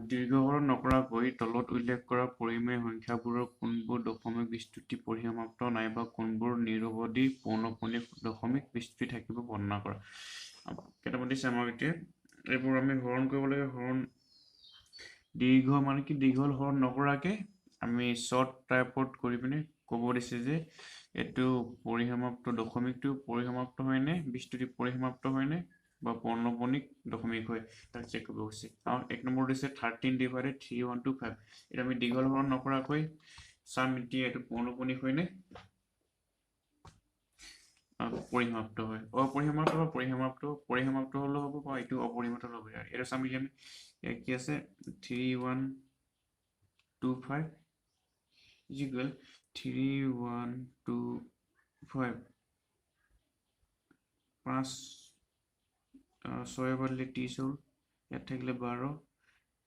দীৰ্ঘহৰণ নকৰাকৈ তলত উল্লেখ কৰা পৰিমেয় সংখ্যাবোৰৰ কোনবোৰ দশমিক বিস্তৃতি পৰিসমাপ্ত নাইবা কোনবোৰ নিৰৱধি পৌনঃপুনিক দশমিক বিস্তৃতি থাকিব বৰ্ণনা কৰা। কেইটামান দিছে আমাক এতিয়া এইবোৰ আমি হৰণ কৰিব লাগে। হৰণ দীৰ্ঘ মানে কি দীঘল হৰণ নকৰাকে আমি শ্বৰ্ট টাইপত কৰি পিনে ক'ব দিছে যে এইটো পৰিসমাপ্ত দশমিকটো পৰিসমাপ্ত হয়নে, বিস্তৃতি পৰিসমাপ্ত হয়নে বা পৌনঃপুনিক দশমিক হয় তাক চেক কৰিব গৈছে। কাৰণ এক নম্বৰ দিছে 13/3125। এটা আমি দীঘল হৰণ নকৰাকৈ চাম এতিয়া এইটো পৌনঃপুনিক হয়নে পৰিসমাপ্ত হয়। অপৰিসমাপ্ত বা পৰিসমাপ্ত হলেও হ'ব বা এইটো অপৰিসমাপ্ত হ'ব। এটা চাম আমি কি আছে 3125 is equal 3125 5 6 বাৰ দিলে 30 হ'ল, ইয়াত থাকিলে 12,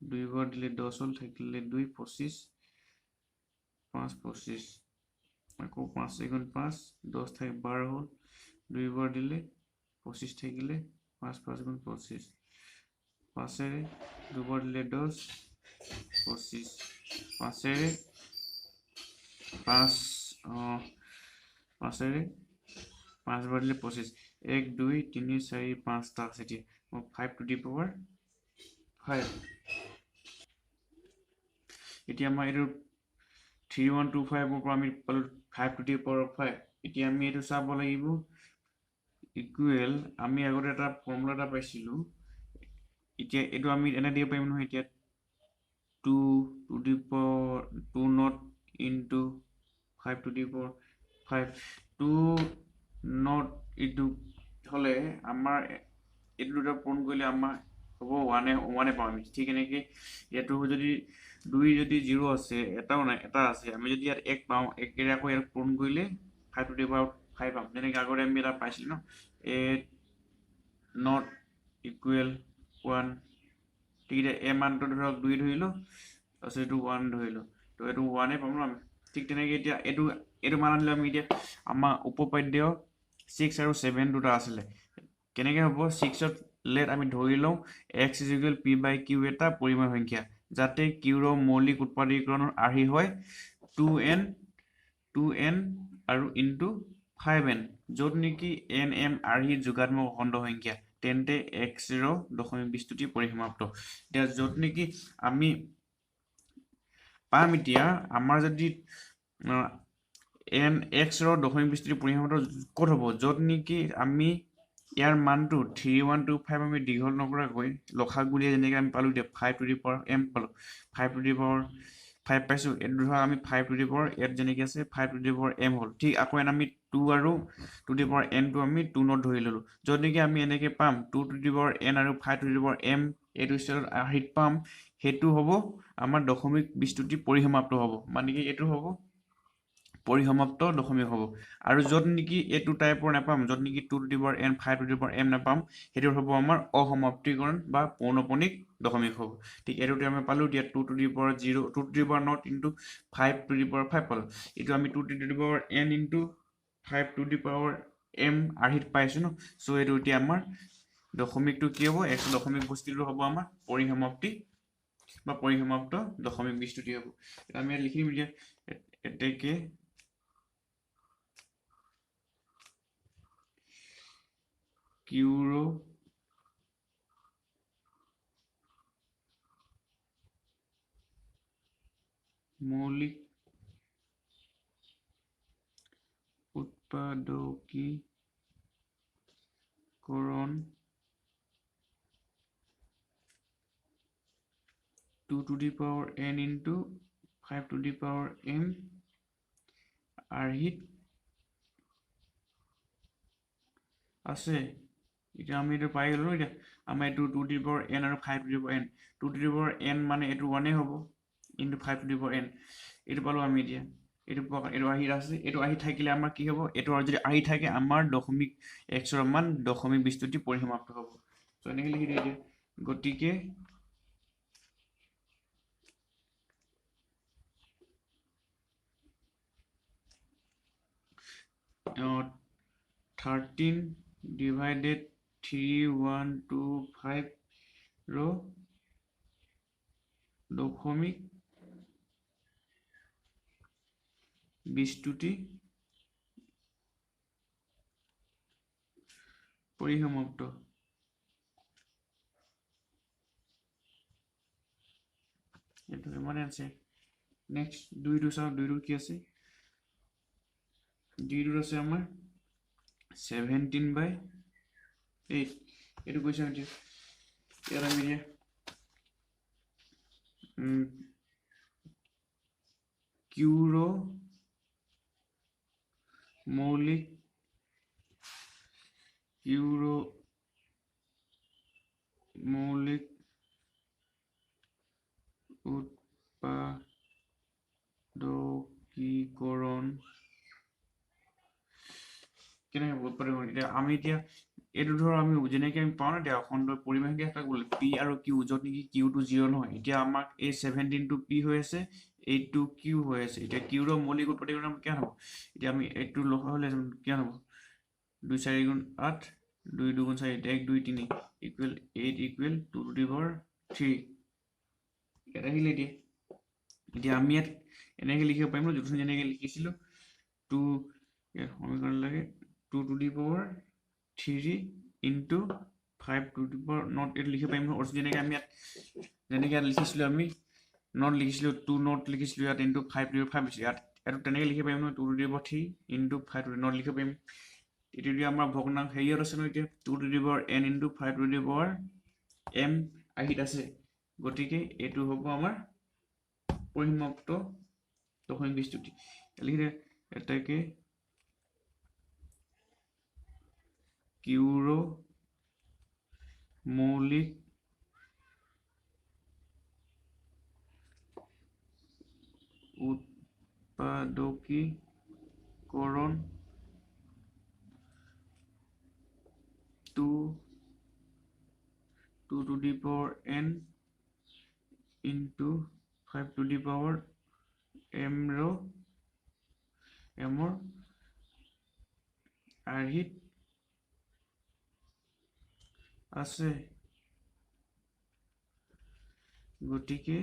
2 বাৰ দিলে 10 হ'ল, থাকিলে 2 25 5 25 আকৌ 5 × 5 10 থাকে 12 হ'ল, 2 বাৰ দিলে 25 থাকিলে 5 5 × 25 5 2 বাৰ দিলে 10 25 5 5 বাৰ দিলে 25 1 2 3 4 5টা আছে। এতিয়া 5 to the power 5 এতিয়া আমাৰ এইটো 3125 পৰা আমি পালো 5 to the power 5। এতিয়া আমি এইটো চাব লাগিব ইকুৱেল আমি আগতে এটা ফৰ্মুলা এটা পাইছিলো। এতিয়া এইটো আমি এনে দিব পাৰিম নহয় এতিয়া 2 to the power 2 not into 5 to the power 5 2 not into হলে আমাৰ এইটো দুটা পূৰণ কৰিলে আমাৰ হ'ব 1 পাম আমি। ঠিক এনেকে ইয়াতো যদি 2 যদি 0 আছে এটাও নাই এটা আছে, আমি যদি ইয়াত 1 পাওঁ একেৰে আকৌ ইয়াত পূৰণ কৰিলে 5 to the power 5 পাম। যেনেকৈ আগতে আমি এটা পাইছিলো ন 8 not equal 1। ঠিক আছে এ মানটো ধৰক 2 ধৰিলো তাৰপিছত এইটো 1 ধৰিলো, তো এইটো 1 পাম ন আমি। ঠিক তেনেকৈ এতিয়া এইটো মান আনিলে আমি এতিয়া আমাৰ উপপাদ্য 6 আৰু 7 দুটা আছিলে। কেনেকৈ হ'ব 6ত লেট আমি ধৰি লওঁ x = p/q এটা পৰিমেয় সংখ্যা যাতে q ৰ মৌলিক উৎপাদকীকৰণৰ আৰ্হি হয় 2n আৰু ইনটু 5n, য'ত নেকি n m আৰ্হি যোগাত্মক অখণ্ড সংখ্যা তেন্তে x ৰ দশমিক বিস্তৃতি পৰিসমাপ্ত। এতিয়া য'ত নেকি আমি পাম এতিয়া আমাৰ যদি x ৰ দশমিক বিস্তৃতি পৰিসমাপ্ত ক'ত হ'ব, য'ত নেকি আমি ইয়াৰ মানটো 3125 আমি দীঘল নকৰাকৈ লসাগু উলিয়াই যেনেকৈ আমি পালো এতিয়া 5 to the power m পালো 5 to the power 5 পাইছো। এইটো ধৰা আমি 5 to the power ইয়াত যেনেকৈ আছে 5 to the power m হ'ল। ঠিক আকৌ আমি 2 আৰু 2 to the power n টো আমি 2 not ধৰি ললো, য'ত নেকি আমি এনেকৈ পাম 2 to the power n আৰু 5 to the power m এইটো ষ্টেটত আৰ্হিত পাম। সেইটো হ'ব আমাৰ দশমিক বিস্তৃতি পৰিসমাপ্ত হ'ব, মানে কি এইটো হ'ব পৰিসমাপ্ত দশমিক হ'ব। আৰু য'ত নেকি এইটো টাইপৰ নাপাম, য'ত নেকি 2 to the power n 5 to the power m নাপাম, সেইটো হ'ব আমাৰ অসমাপ্তিকৰণ বা পৌনঃপুনিক দশমিক হ'ব। ঠিক এইটোতে আমি পালো এতিয়া 2 to the power 0 2 to the power not into 5 to the power 5 পালো। এইটো আমি 2 to the power n into 5 to the power m আৰ্হিত পাইছো ন। চ' এইটো এতিয়া আমাৰ দশমিকটো কি হ'ব x দশমিক বস্তুটো হ'ব আমাৰ পৰিসমাপ্তি বা পৰিসমাপ্ত দশমিক বিস্তৃতি হ'ব। আমি ইয়াত লিখিম এতিয়া এতেকে q ৰ মৌলিক উৎপাদকীকৰণ 2 to the power n into 5 to the power m আৰ্হিত আছে। এতিয়া আমি এইটো পাই গ'লো। এতিয়া আমাৰ এইটো 2 to the power n আৰু 5 to the power n 2 to the power n মানে এইটো 1 হ'ব into 5 to the power n এইটো পালো আমি। এতিয়া এইটো আৰ্হিত আছে, এইটো আৰ্হিত থাকিলে আমাৰ কি হ'ব, এইটো যদি আৰ্হিত থাকে আমাৰ দশমিক x ৰ মান দশমিক বিস্তৃতি পৰিসমাপ্ত হ'ব। চ' এনেকৈ লিখি দিওঁ এতিয়া গতিকে uh, 13/3125 ৰ দশমিক বিস্তুতি পরিসমাপ্ত এটা মানে আছে নেক্সট দুইটো চাও দুইটো কি আছে দুইটো আছে আমাৰ 17/8 এইটো কৈছো এতিয়া ইয়াত আমি দিয়া কিউৰ মৌলিক উৎপাদকীকৰণ কেনেকৈ উৎপাদন এতিয়া আমি এতিয়া এইটো ধৰ আমি যেনেকৈ আমি পাওঁ না এতিয়া অখণ্ড পৰিমাণ এটা গ'ল পি আৰু কিউ য'ত নেকি কিউটো 0 নহয় এতিয়া আমাক এই 17 টো পি হৈ আছে 8 টো কিউ হৈ আছে এতিয়া কিউৰ মৌলিক উৎপাদকীকৰণ কিমান হ'ব এতিয়া আমি 8 টো লখা হ'লে কিমান হ'ব 2 4 গুণ 8 2 2 গুণ 4 1 2 3 equal 8 equal 2 to the power 3 এটা আহিলে এতিয়া আমি ইয়াত এনেকৈ লিখিব পাৰিম ন য'ত যেনেকৈ লিখিছিলোঁ 2 ইয়াত সমীকৰণ লাগে 2 to the power 3 into 5 to the power not it লিখিব পাৰিম ন যেনেকৈ আমি ইয়াত যেনেকৈ ইয়াত লিখিছিলোঁ আমি not লিখিছিলোঁ 2 not লিখিছিলোঁ ইয়াত into 5 to the 5 লিখিছিলোঁ ইয়াত এইটো তেনেকৈ লিখিব পাৰিম ন 2 to the power 3 into 5 to the not লিখিব পাৰিম এইটো দিয়া আমাৰ ভগ্নাংশ হেৰিয়ত আছে ন এতিয়া 2 to the power n into 5 to the power m আহিত আছে গতিকে এইটো হ'ব আমাৰ পৰিসমাপ্ত দশমিক বিস্তুতি লিখে এটাকে কিউৰ মৌলিক উৎপাদকীকৰণ 2 to the power n into 5 to the power m ৰ আৰ্হিত আছে গতিকে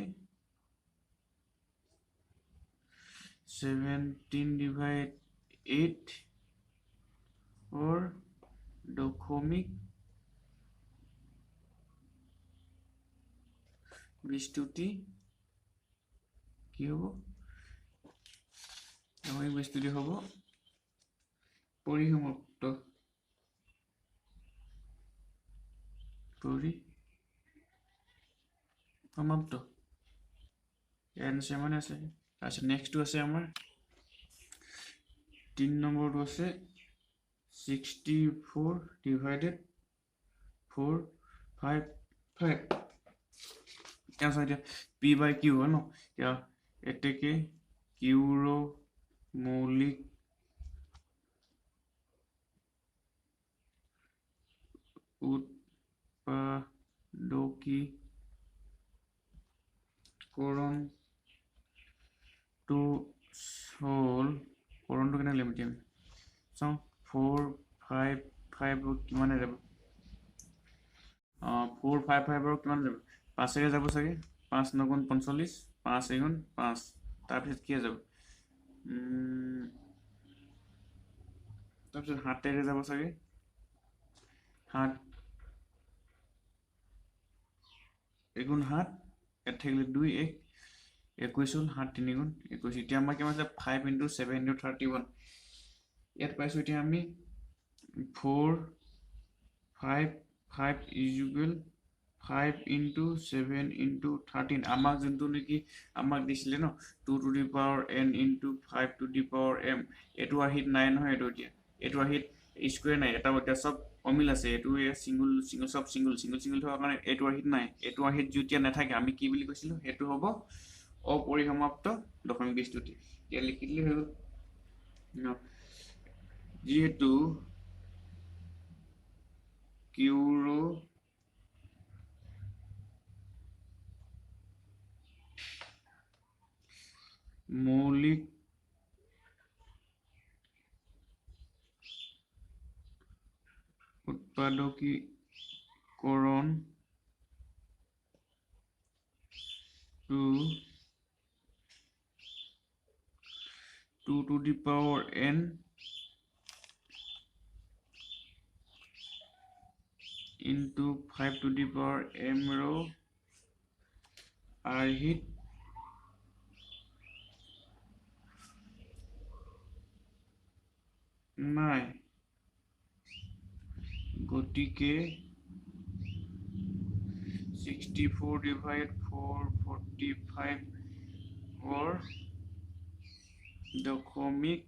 17/8 or দশমিক বিস্তুতি কি হ'ব দশমিক বিস্তুতি হ'ব পরিসমাপ্ত এনসার মানে আছে আচ্ছা নেক্সট আছে আমার 3 নম্বৰটো আছে 64 divided 4 5 5 कैसा है p by q है ना क्या एटेके किউৰ মৌলিক উৎপাদকীকৰণ to solve করণটো কেনে লিখম এতিয়া চাও 4 5 5 কিমানে যাব 4 5 5 ৰ কিমান যাব 5 এ যাব চাগে 5 9 গুণ 45 5 গুণ 5 তাৰ পিছত কি যাব তাৰ পিছত 7 এ যাব চাগে 7 গুণ 7 এত থাকিলে 2 1 21 হল 7 3 গুণ 21 এতিয়া আমাৰ কিমান আছে 5 into 7 into 31 ইয়াত পাইছো এতিয়া আমি 4 5 5 is equal 5 into 7 into 13 আমাক যোনটো নেকি আমাক দিছিলে ন 2 to the power n into 5 to the power m এটো আহিত নাই নহয় এটো এতিয়া এটো আহিত স্কয়ার নাই এটা এটা সব অমিল আছে এটো সিঙ্গল সিঙ্গল সব সিঙ্গল সিঙ্গল সিঙ্গল থকা কাৰণে এটো আহিত নাই এটো আহিত যেতিয়া নাথাকে আমি কি বুলি কৈছিলো এটো হ'ব অপরিসমাপ্ত দশমিক বিস্তুতি এতিয়া লিখিলে হল যেহেতু কিউৰ মৌলিক উৎপাদকীকৰণ 2 to the power n into 5 to the power m rho r heat নাই গতিকে 64 divided 445 or দশমিক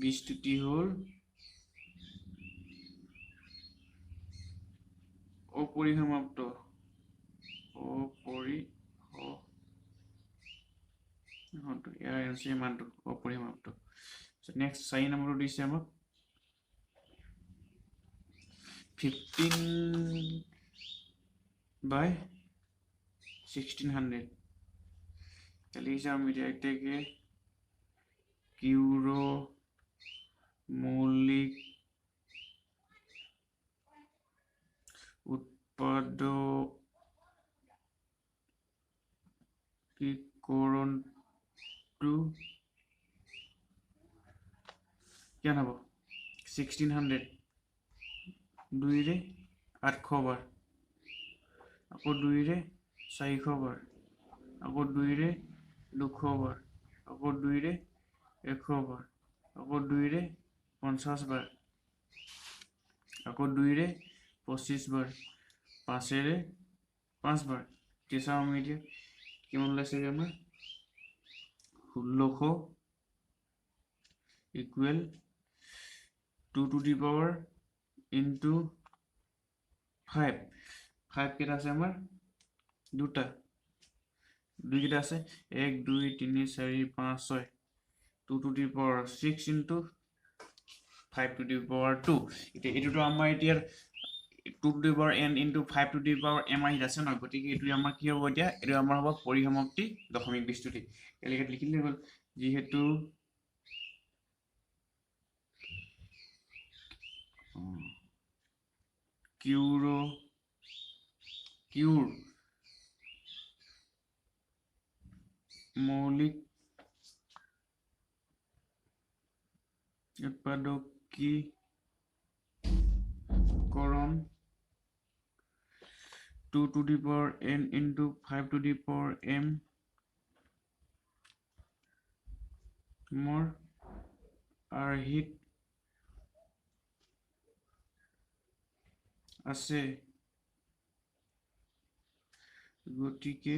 বিস্তুতি হল অপরিসমাপ্ত ইয়াৰ এনচি মানটো অপৰিসমাপ্ত নেক্সট 4 নম্বৰটো দিছে আমাক 15 by 1600 লিখে আমি এটাকে কিউৰো মৌলিক উৎপাদকীকৰণটো কিমান হ'ব 1600 2 रे 800 बार আকৌ 2 रे 400 बार আকৌ 2 रे 200 बार আকৌ 2 रे 100 बार আকৌ 2 रे 50 बार আকৌ 2 रे 25 बार 5 रे 5 बार कैसा আমি এতিয়া কিমান লৈছে আমাৰ 1600 equal 2 to the power into 5 কেটা আছে আমাৰ দুটা দুই কেটা আছে 1 2 3 4 5 6 2 to the power 6 into 5 to the power 2 এটো আমাৰ এতিয়া 2 to the power n into 5 to the power m আহি আছে ন গতিকে এটো আমাৰ কি হ'ব এতিয়া এটো আমাৰ হ'ব পরিসমাপ্তি দশমিক বিস্তুতি এলিকে লিখিলে হ'ল যেহেতু কিউর মৌলিক উৎপাদকীকরণ 2 to the power n into 5 to the power m more r heat আছে গতিকে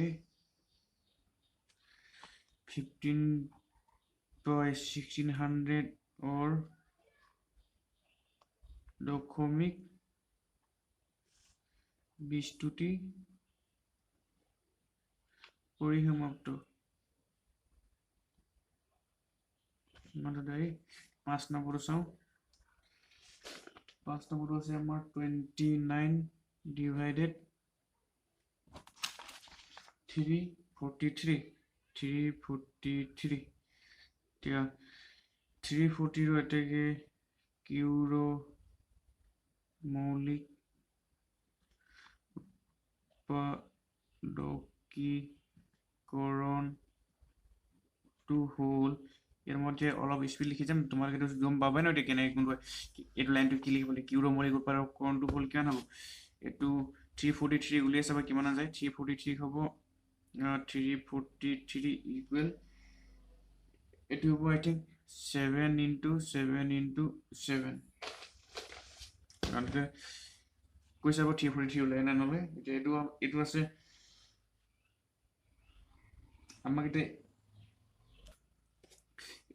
15 by 1600 or দশমিক বিস্তুতি পরিসমাপ্ত মাত্র 5 নম্বর চাও 5 নম্বর আছে আমার 29 divided 343 এতিয়া 340 रो এটাকে কিউরো মৌলিক উৎপাদকীকরণ টু হোল এর মধ্যে অলপ স্পিড লিখি যাম তোমার কিন্তু গম পাবে না এটা কেনে কোন এটো লাইনটো কি লিখিব লাগে কিউরো মৌলিক উৎপাদকীকরণ টু হোল কিমান হ'ব এটো 343 উলিয়াই চাবা কিমান যায় 343 হ'ব 343 equal এটো হ'ব আই থিংক 7 into 7 into 7 কারণে কই চাব 343 উলাই না নলে এটো আছে আমাক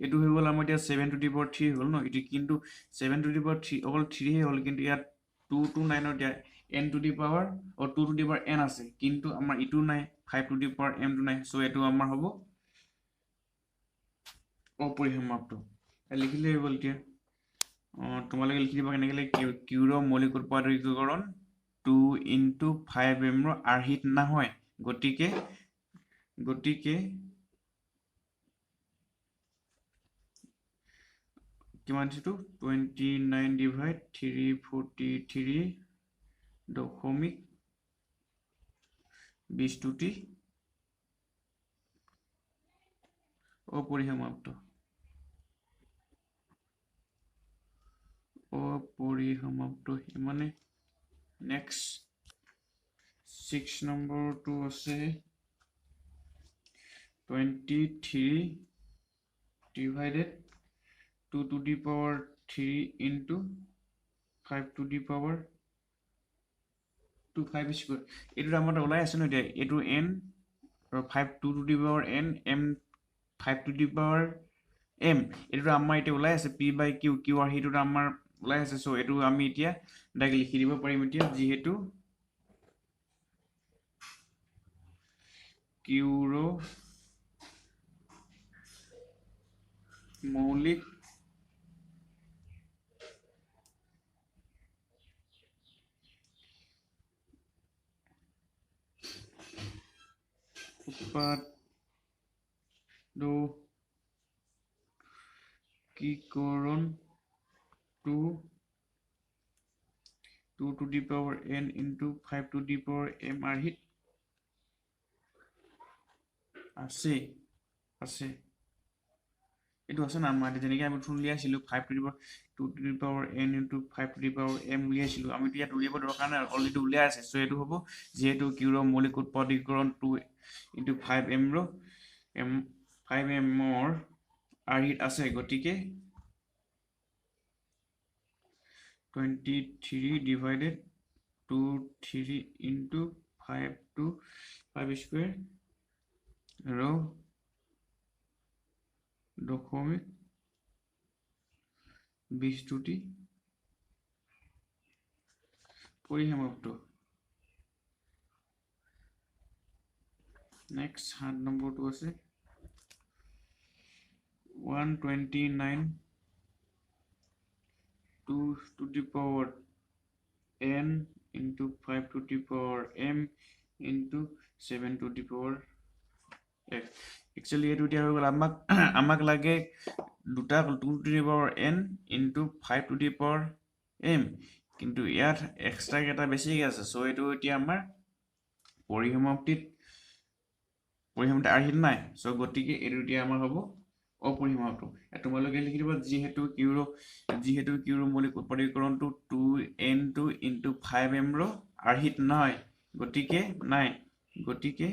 এটো হৈ গল আমাৰ এতিয়া 7 to the power 3 হল ন এটো কিন্তু 7 to the power 3 অকল 3 হে হল কিন্তু ইয়াত 2 to 9 ৰ n to the power or 2 to the power n আছে কিন্তু আমাৰ ইটো নাই 5 to the power m to নাই সো এটো আমাৰ হ'ব অপরিসমাপ্ত লিখিলে হৈ গল এতিয়া তোমালোকে লিখি দিবা কেনেকৈ কিউরো মৌলিক উৎপাদকীকরণ 2 into 5m ৰ r হিট নহয় গতিকে কিমান দিছো 29 divided 343 দশমিক 20টি অপরিসমাপ্ত মানে নেক্সট 6 নম্বৰটো আছে 23 divided 2 to the power 3 into 5 to the power 2 5 square এইটো আমাৰ ওলাই আছে ন এতিয়া এইটো n আৰু 5 2 to the power n m 5 to the power m এইটো আমাৰ এতিয়া ওলাই আছে p by q q আৰু সেইটো আমাৰ ওলাই আছে সো এইটো আমি এতিয়া ডাইৰেক্ট লিখি দিব পাৰিম এতিয়া যেহেতু q ৰো মৌলিক উৎপাদকীকৰণ 2 to the power n into 5 to the power m আৰ্হিত আছে এইটো আছে না আমাৰ যেনেকৈ আমি উলিয়াইছিলোঁ 5 to the power 2 to the power n into 5 to the power m উলিয়াইছিলোঁ আমি ইয়াত উলিয়াব দৰকাৰ নাই অলৰেডি উলিয়াই আছে সো এইটো হ'ব যেহেতু q ৰ মৌলিক উৎপাদকীকৰণ 2 into 5m ৰ 5m ৰ আৰ্হিত আছে গতিকে 23 divided 2 3 into 5 to 5 square rho দশমিক 20টি পরিসমাপ্ত নেক্সট 7 নম্বৰটো আছে 129 2 to the power n into 5 to the power m into 7 to the power x actually এইটো দিয়া হৈ গ'ল আমাক লাগে দুটা 2 to the power n into 5 to the power m কিন্তু ইয়াত এক্সট্ৰা এটা বেছি আছে সো এইটো এতিয়া আমাৰ পৰিসমাপ্তিত আৰ্হিত নাই সো গতিকে এইটো এতিয়া আমাৰ হ'ব অপৰিসমাপ্ত তোমালোকে লিখি দিব যেহেতু q ৰ মৌলিক উৎপাদকীকৰণটো 2n2 into 5m ৰ আৰ্হিত নহয় গতিকে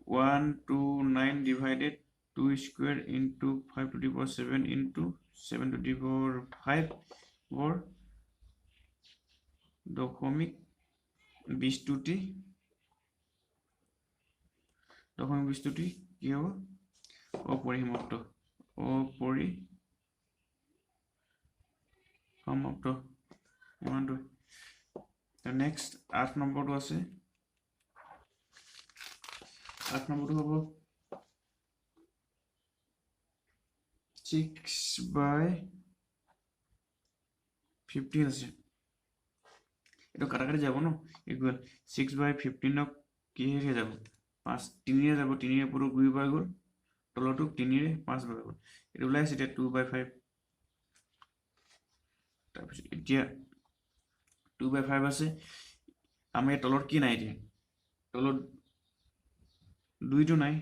129 divided 2 square into 5 to the power 7 into 7 to the power 5 or দশমিক 20টি কি হ'ব অপরিসমাপ্ত ইমানটো নেক্সট 8 নম্বৰটো আছে 8 নম্বৰটো হ'ব 6/15 আছে এটো কাটাকাটি যাব ন ইকুয়াল 6/15 কি হে যাব 5 3 ৰে যাব 3 ৰ পুৰো 2 বাই গল তলটো 3 ৰে 5 বাই গল এটো ওলাই আছে 2/5 তাৰপিছত এতিয়া 2/5 আছে আমি তলত কি নাই এতিয়া তলত 2 টো নাই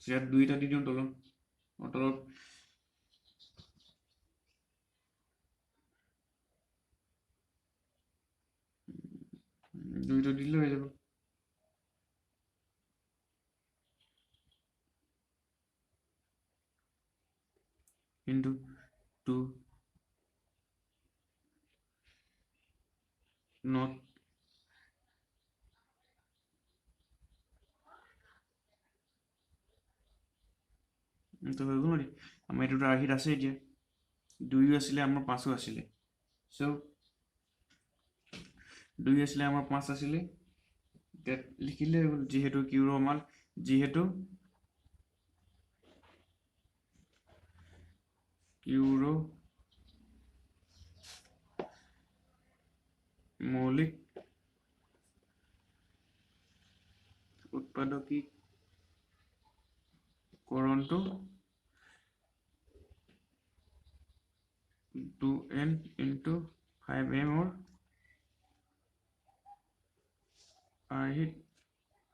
ইয়াত 2টা দি দিও তলত 2টা দিলে হৈ যাব into 2 not তো হৈ গ'ল আমাৰ এইটো আৰ্হিত আছে এতিয়া 2 আছিলে আমাৰ 5 আছিলে সো 2 আছিলে আমাৰ 5 আছিলে লিখিলে যেহেতু q ৰ মান যেহেতু q ৰ মৌলিক উৎপাদকীকৰণটো 2n into 5m or আৰ্হিত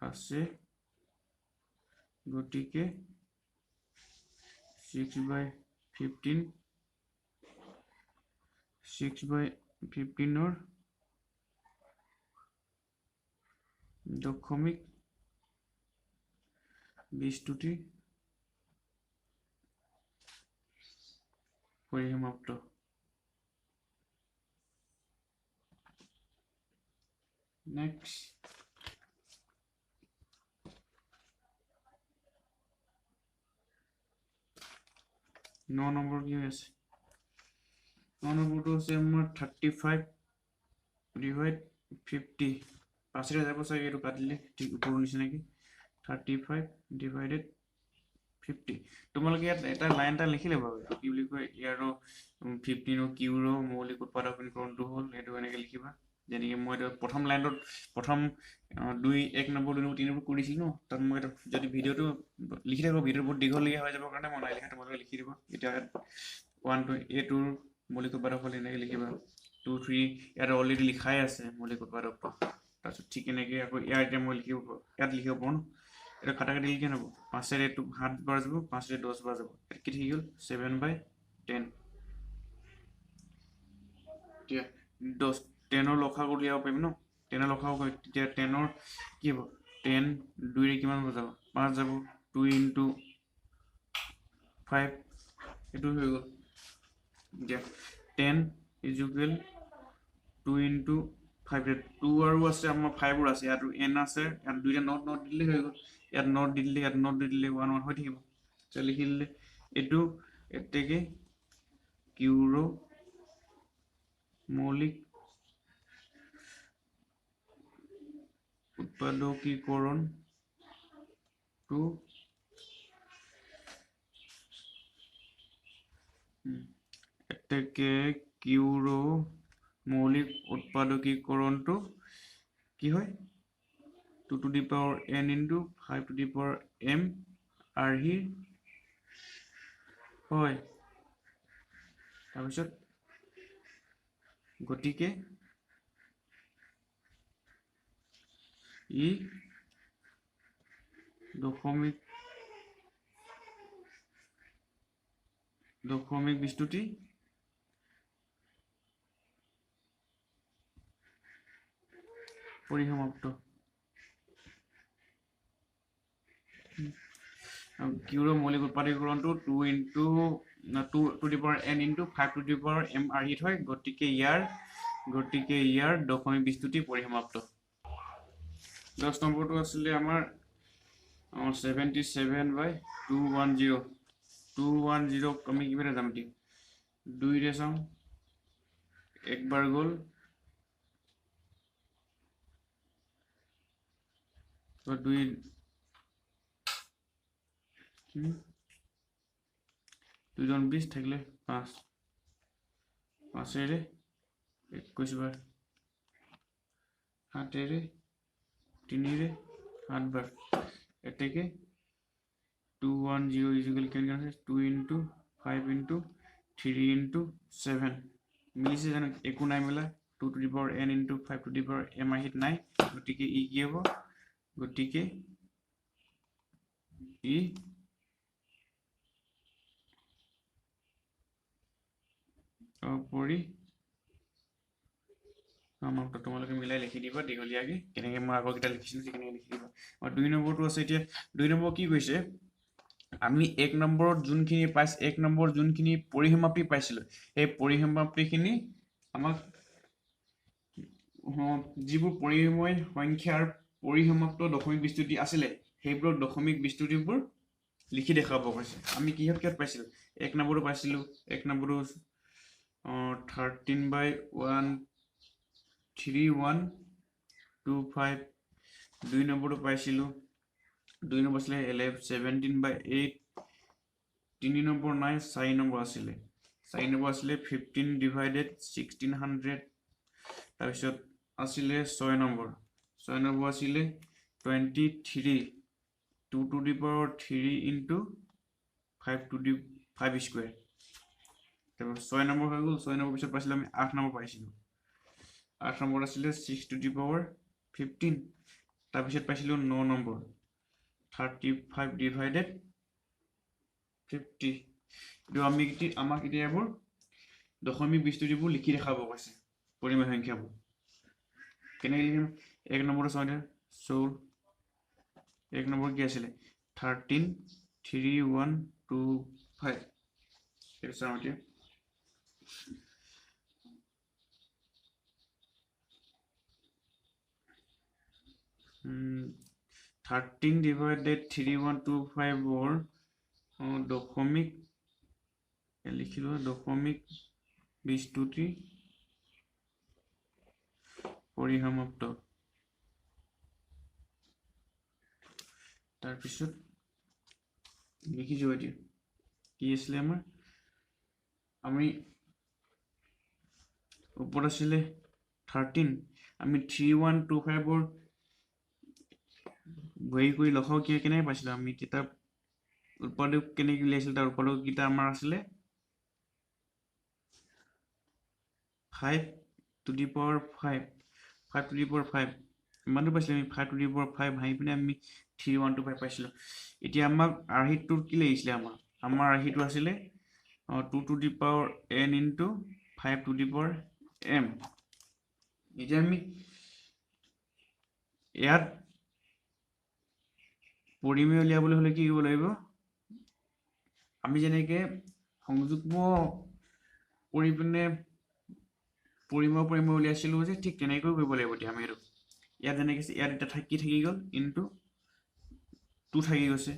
আছে গতিকে 6/15 6/15 দশমিক বিস্তুতি পৰিসমাপ্ত নেক্সট 9 নম্বৰ কি আছে 9 নম্বৰটো আছে আমাৰ 35 ডিভাইড 50 পাঁচৰে যাব চাগে এইটো কাটিলে ঠিক ওপৰৰ নিচিনাকৈ 35 ডিভাইডেড 50 তোমালোকে ইয়াত এটা লাইন এটা লিখি ল'বা কি বুলি কয় ইয়াৰো 15 কিউৰো মৌলিক উৎপাদক সমীকৰণটো হ'ল এইটো এনেকৈ লিখিবা যেনেকৈ মই প্ৰথম লাইনত প্ৰথম 1 নম্বৰ 2 নম্বৰ 3 নম্বৰ কৰিছিল ন তাত মই যদি ভিডিঅ'টো লিখি থাকোঁ ভিডিঅ'টো বহুত দীঘলীয়া হৈ যাবৰ কাৰণে মই নাই লিখা তোমালোকে লিখি দিবা এতিয়া 1 2 a2 মৌলিক উৎপাদক হ'ল এনেকৈ লিখিবা 2 3 ইয়াত অলৰেডি লিখাই আছে মৌলিক উৎপাদকটো তাৰপিছত ঠিক এনেকৈ আকৌ ইয়াৰ এতিয়া মই ইয়াত লিখিব পাৰোঁ ন এটা কাটা কাটি লিখি নহ'ব 5ৰে 7 বাৰ যাব 5ৰে 10 বাৰ যাব কি থাকি গ'ল 7/10 এতিয়া 10ৰ লসাগু উলিয়াব পাৰিম ন 10ৰ লসাগু তেতিয়া 10ৰ কি হ'ব 10 2ৰে কিমান যাব 5 যাব 2 × 5 এইটো হৈ গ'ল এতিয়া 10 = 2 × 5 2 আৰু আছে আমাৰ 5 ৰ আছে ইয়াত n আছে ইয়াত দুইটা নট দিলে হৈ গ'ল ইয়াত নট দি দিলে ইয়াত নট দি দিলে 1 1 হৈ থাকিব তো লিখি দিলে এইটো এতেকে কিউৰো মৌলিক উৎপাদকীকৰণটো এতেকে কিউৰো মৌলিক উৎপাদকীকৰণটো কি হয় 2 to the power n into 5 to the power m আৰ্হিৰ হয় তাৰপিছত গতিকে ই দশমিক বিস্তুতি পৰিসমাপ্ত কিউৰো মৌলিক উৎপাদকীকৰণটো 2 to the power n into 5 to the power m আৰ্হিত হয় গতিকে ইয়াৰ দশমিক বিস্তুতি পৰিসমাপ্ত 10 নম্বৰটো আছিলে আমাৰ 77/210 আমি কিবাৰে যাম এতিয়া 2ৰে চাওঁ একবাৰ গ'ল তো 2 2 20 থাকিলে 5 5ৰে 21 বাৰ 7ৰে 3ৰে 7 বাৰ এতেকে 210 কেনেকৈ আছে 2 × 5 × 3 × 7 মিলিছে জানো একো নাই মিলা 2 to the power n into 5 to the power m আৰ্হিত নাই গতিকে ই কি হ'ব গতিকে ই অপৰিসমাপ্ত তোমালোকে মিলাই লিখি দিবা দীঘলীয়াকৈ কেনেকৈ মই আগৰকেইটা লিখিছিলোঁ কেনেকৈ লিখি দিবা আৰু 2 নম্বৰটো আছে এতিয়া 2 নম্বৰ কি কৈছে আমি 1 নম্বৰত যোনখিনি পৰিসমাপ্তি পাইছিলোঁ সেই পৰিসমাপ্তিখিনি আমাক যিবোৰ পৰিমেয় সংখ্যাৰ পৰিসমাপ্ত দশমিক বিস্তুতি আছিলে সেইবোৰ দশমিক বিস্তুতিবোৰ লিখি দেখাব কৈছে আমি কিহত পাইছিলোঁ 1 নম্বৰটো পাইছিলোঁ 1 নম্বৰটো 13/13125 2 নম্বৰটো পাইছিলোঁ 2 নম্বৰ আছিলে 17/8 3 নম্বৰ নাই 4 নম্বৰ আছিলে 15 ডিভাইডেড 1600 তাৰপিছত আছিলে 6 নম্বৰ আছিলে 23 2 to the power 3 into 5 to the 5 square তারপর 6 নম্বৰ হৈ গ'ল 6 নম্বৰ পিছত পাইছিল আমি 8 নম্বৰ পাইছিল 8 নম্বৰ আছিলে 6 to the power 15 তাৰপিছত পাইছিলোঁ 9 নম্বৰ 35 ডিভাইডেড 50 এইটো আমাক এতিয়া এইবোৰ দশমিক বিস্তৃতিবোৰ লিখি দেখাব কৈছে পৰিমেয় সংখ্যাবোৰ কেনেকৈ লিখিম এক নম্বৰটো চাওঁ এতিয়া চল এক নম্বৰ কি আছিলে 13 3125 এইটো চাওঁ এতিয়া 13 divided 3125 দশমিক লিখিলো দশমিক বিস্তৃতি পৰিসমাপ্ত তাৰপিছত লিখিছো এতিয়া কি আছিলে আমাৰ আমি ওপৰত আছিলে 13 আমি 3125 বহি কৰি লখাও কেনেকৈ পাইছিলোঁ আমি কিতাপ উৎপাদক কেনেকৈ উলিয়াইছিল তাৰ উৎপাদক কেইটা আমাৰ আছিলে 5 to the power 5 5 to the power 5 ইমানটো পাইছিলোঁ আমি 5 to the power 5 ভাঙি পিনে আমি 3125 পাইছিলোঁ এতিয়া আমাক আৰ্হিটো কি লাগিছিলে আমাৰ আৰ্হিটো আছিলে 2 to the power n into 5 to the power m এতিয়া আমি ইয়াত পৰিমেয় উলিয়াবলৈ হলে কি কৰিব লাগিব আমি যেনেকৈ সংযুগ্ম কৰি পিনে পৰিমেয় উলিয়াইছিলোঁ যে ঠিক তেনেকৈ কৰিব লাগিব এতিয়া আমি এইটো ইয়াত যেনেকৈ ইয়াত এটা থাকি গ'ল ইনটু 2 থাকি গৈছে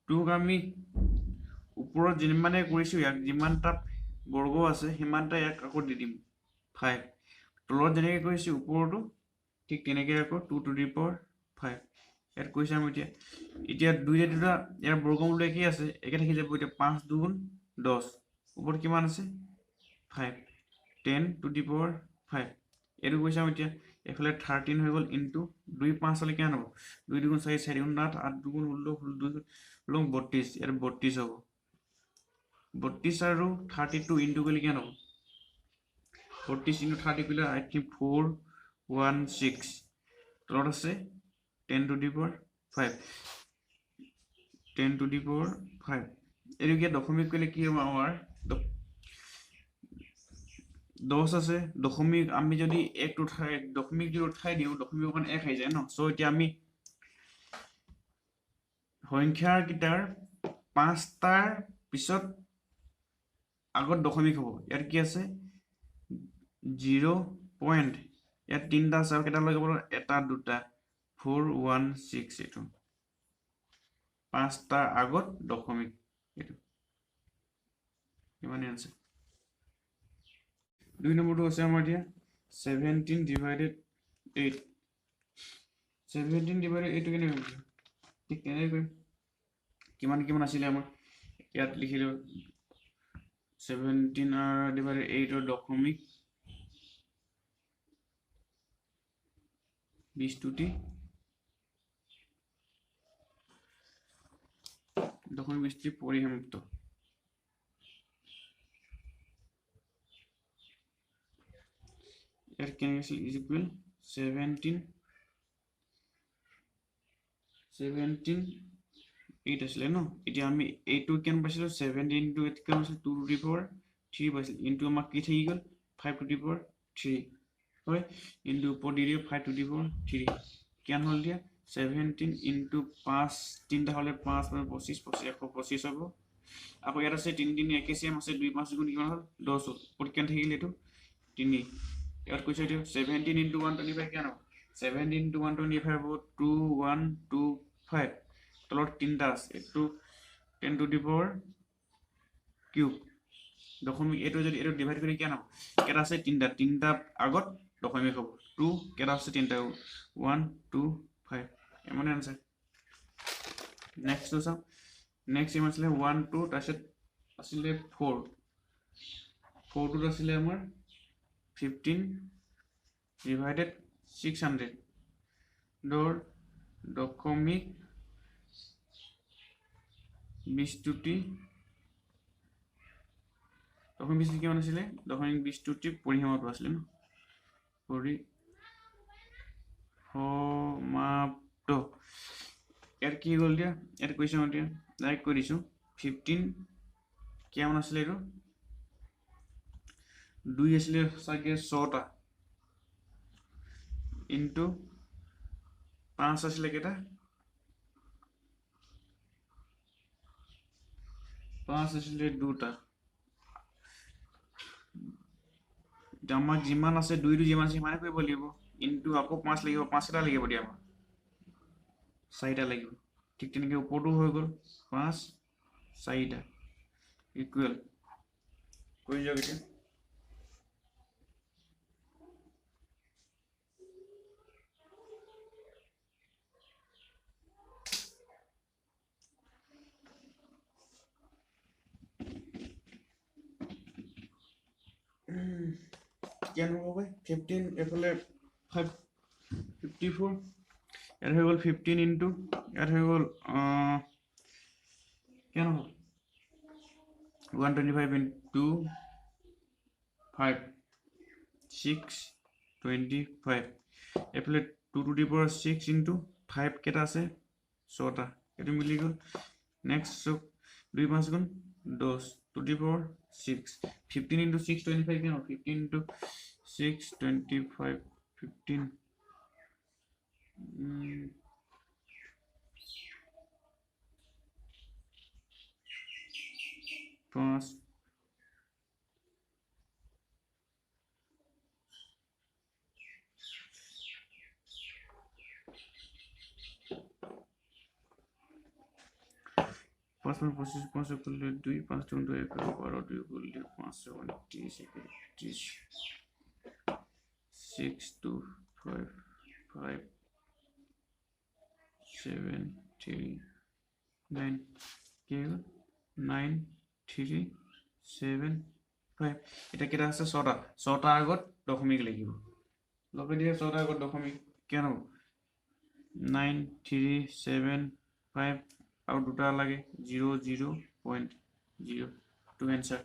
2ক আমি ওপৰত যিমানে কৰিছোঁ ইয়াক যিমানটা বৰ্গ আছে সিমানটা ইয়াক আকৌ দি দিম 5 তলত যেনেকৈ কৰিছোঁ ওপৰতো ঠিক তেনেকৈ আকৌ 2 to the power 5 ইয়াত কৈছে আমি এতিয়া দুটা ইয়াৰ বৰ্গমূল একেই আছে একে থাকি যাব এতিয়া 5 2 10 ওপৰত কিমান আছে 5 10 to the power 5 এইটো কৈছে আমি এতিয়া এফালে 13 হৈ গ'ল ইনটু 2 5 হলে কিমান হ'ব 2 2 4 4 8 8 2 16 2 32 ইয়াত 32 হ'ব 32 আৰু 32 ইনটু কৰিলে কিমান হ'ব 32 ইনটু 30 কৰিলে আই থিংক 416 তলত আছে 10 to the power 5 10 to the power 5 এইটো কি দশমিক কৰিলে কি হ'ব আমাৰ 10 আছে দশমিক আমি যদি 1 উঠাই দশমিক যদি উঠাই দিওঁ দশমিক ওপৰত 1 আহি যায় ন সো এতিয়া আমি সংখ্যাৰ কিটাৰ 5টাৰ পিছত আগত দশমিক হ'ব ইয়াত কি আছে 0 পইণ্ট ইয়াত 3টা আছে আৰু কেইটা লগাব এটা দুটা 4 1 6 এইটো 5টাৰ আগত দশমিক এইটো কিমান আছে 2 নম্বৰটো আছে আমাৰ এতিয়া 17 divided 8 17 divided 8 কেনেকৈ কৰিম ঠিক কেনেকৈ কৰিম কিমান আছিলে আমাৰ ইয়াত লিখিলো 17 divided 8 দশমিক বিস্তৃতি পৰিসমাপ্ত ইয়াত কেনেকৈ আছিল ইজ ইকুৱেল 17 8 আছিলে ন এতিয়া আমি 8 কেন পাইছিলোঁ 17 into 8 কেন আছিল 2 to the power 3 পাইছিল ইনটু আমাক কি থাকি গ'ল 5 to the power 3 হয় ইনটু ওপৰত দি দিওঁ 5 to the power 3 কিমান হ'ল দিয়া 17 into 5 তিনটা হলে 5 25 125 হ'ব আকৌ ইয়াত আছে 3 3 একে সেম আছে 2 5 গুণ কিমান হ'ল 10 হ'ল ওপৰত কিমান থাকিল এইটো 3 ইয়াত কৈছে এইটো 17 into 125 কিমান হ'ব 17 into 125 হ'ব 2125 তলত 3টা আছে এইটো 10 to the power কিউব দশমিক এইটো যদি এইটো ডিভাইড কৰি কিমান হ'ব কেটা আছে 3টা আগত দশমিক হ'ব 2 কেটা আছে 3টা 1 2 5 এমনে আনসার নেক্সট চাও নেক্সট ইমান আছিলে 1 2 তাৰপিছত আছিলে 4 4 আছিলে আমাৰ 15 divided 600 দৰ দশমিক বিস্তৃতি দশমিক বিস্তৃতি কিমান আছিলে দশমিক বিস্তৃতি পৰিসীমাটো আছিলে ন সমাপ্ত ইয়াত কি গ'ল দিয়া ইয়াত কুৱেশ্যন এতিয়া ডাইৰেক্ট কৰি দিছোঁ 15 কিমান আছিলে এইটো 2 আছিলে চাগে 6টা ইনটু 5 আছিলে কেইটা 5 আছিলে 2টা আমাক যিমান আছে 2টো যিমান আছে সিমানে কৰিব লাগিব ইনটু আকৌ 5 লাগিব 5টা লাগিব দিয়া আমাক 4টা লাগিব ঠিক তেনেকৈ ওপৰটো হৈ গ'ল 5 4টা ইকুৱেল কৰি যাওক এতিয়া কিমান হ'ব ভাই 15 এফালে 5 54 ইয়াত হৈ গ'ল 15 ইনটু ইয়াত হৈ গ'ল কিমান হ'ব 125 ইনটু 5 625 এফালে 2 to the power 6 ইনটু 5 কেইটা আছে 6টা এইটো মিলি গ'ল নেক্সট চক 2 5 গুণ 10 to the power 6 15 into 6 25 কিমান 15 into 6 25 15 5 5 25 5 করলে 2 5 2 11 12 2 করলে 5 30 30 6 2 5 5 7 3 9 9 3 7 5 এটা কেটা আছে 6টা আগত দশমিক লাগিব লগে দিয়ে 6টা আগত দশমিক কেন 9 3 7 5 আৰু দুটা লাগে 0.0 to answer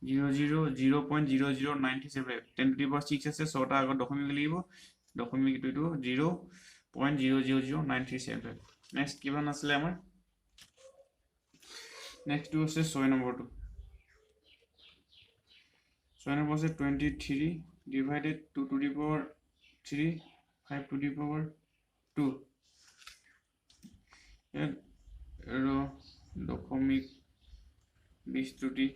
0.0097 10 to the power 6 আছে 6টা আগত দশমিক লাগিব দশমিক এইটো 0.000937 নেক্সট কিমান আছিলে আমাৰ নেক্সট টু আছে 6 নম্বৰটো 6 নম্বৰ আছে 23 divided 2 to the power 3 5 to the power 2 দশমিক 20 ত্ৰুটি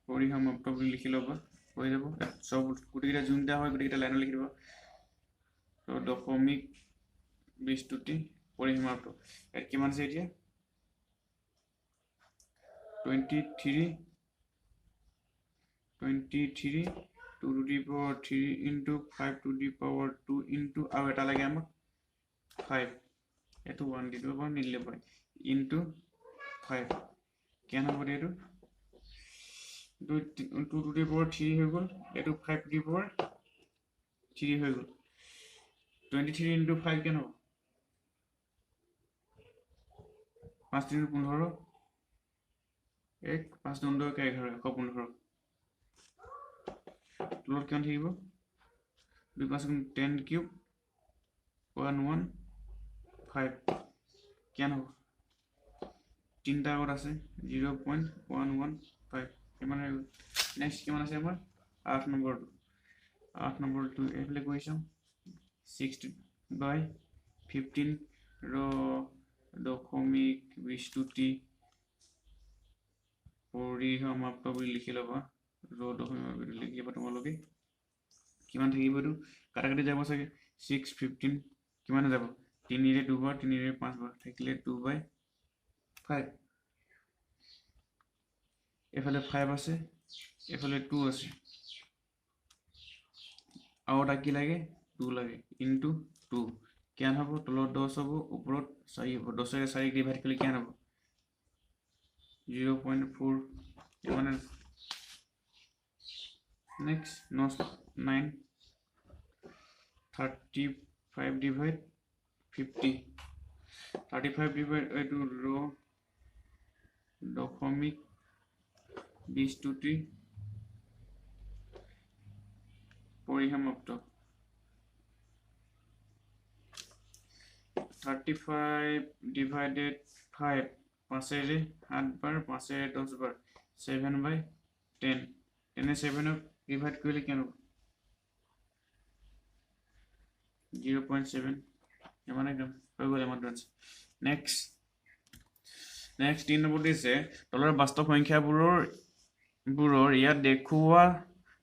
পৰিসমাপ্ত বুলি লিখি ল'বা হৈ যাব সব গোটেইকেইটা যোনটা হয় গোটেইকেইটা লাইনত লিখি দিবা তো দশমিক 20 ত্ৰুটি পৰিসমাপ্ত ইয়াত কিমান আছে এতিয়া 23 2 to the power 3 into 5 to the power 2 into আৰু এটা লাগে আমাক 5 এটো 1 দি দিব নিলে পাই into 5 কেন হ'ব এটো 2 to the power 3 হৈ গ'ল এটো 5 to the power 3 হৈ গ'ল 23 into 5 কেন হ'ব 5 3 15 1 5 2 11 115 তলত কিমান থাকিব 2 5 10 কিউব 115 কিমান হ'ব তিনটা আগত আছে 0.115 কিমান হৈ গ'ল নেক্সট কিমান আছে আমাৰ 8 নম্বৰটো এফালে গৈ চাওঁ 6/15 ৰ দশমিক 20 ত্ৰুটি পৰিসমাপ্ত বুলি লিখি ল'বা ৰ দশমিক লিখিবা তোমালোকে কিমান থাকিব এইটো কাটাকাটি যাব চাগে 6 15 কিমান যাব 3 ৰে 2 বাৰ 3 ৰে 5 বাৰ থাকিলে 2/5 এফালে 5 আছে এফালে 2 আছে আৰু এটা কি লাগে 2 লাগে ইনটু 2 কিমান হ'ব তলত 10 হ'ব ওপৰত 4 হ'ব 10 ৰে 4 ডিভাইড কৰিলে কিমান হ'ব 0.4 কিমান next no 9 35 divide 50 35 divide to row দশমিক 20 ত্ৰুটি পৰিসমাপ্ত 35 divided 5 5 रे 7 बार 5 रे 10 बार 7/10 এনে 7 ডিভাইড কৰিলে কেন 0.7 এমানে হৈ গ'ল আমাৰ নেক্সট 3 নম্বৰ দিছে তলৰ বাস্তৱ সংখ্যাবোৰৰ ইয়াত দেখুওৱা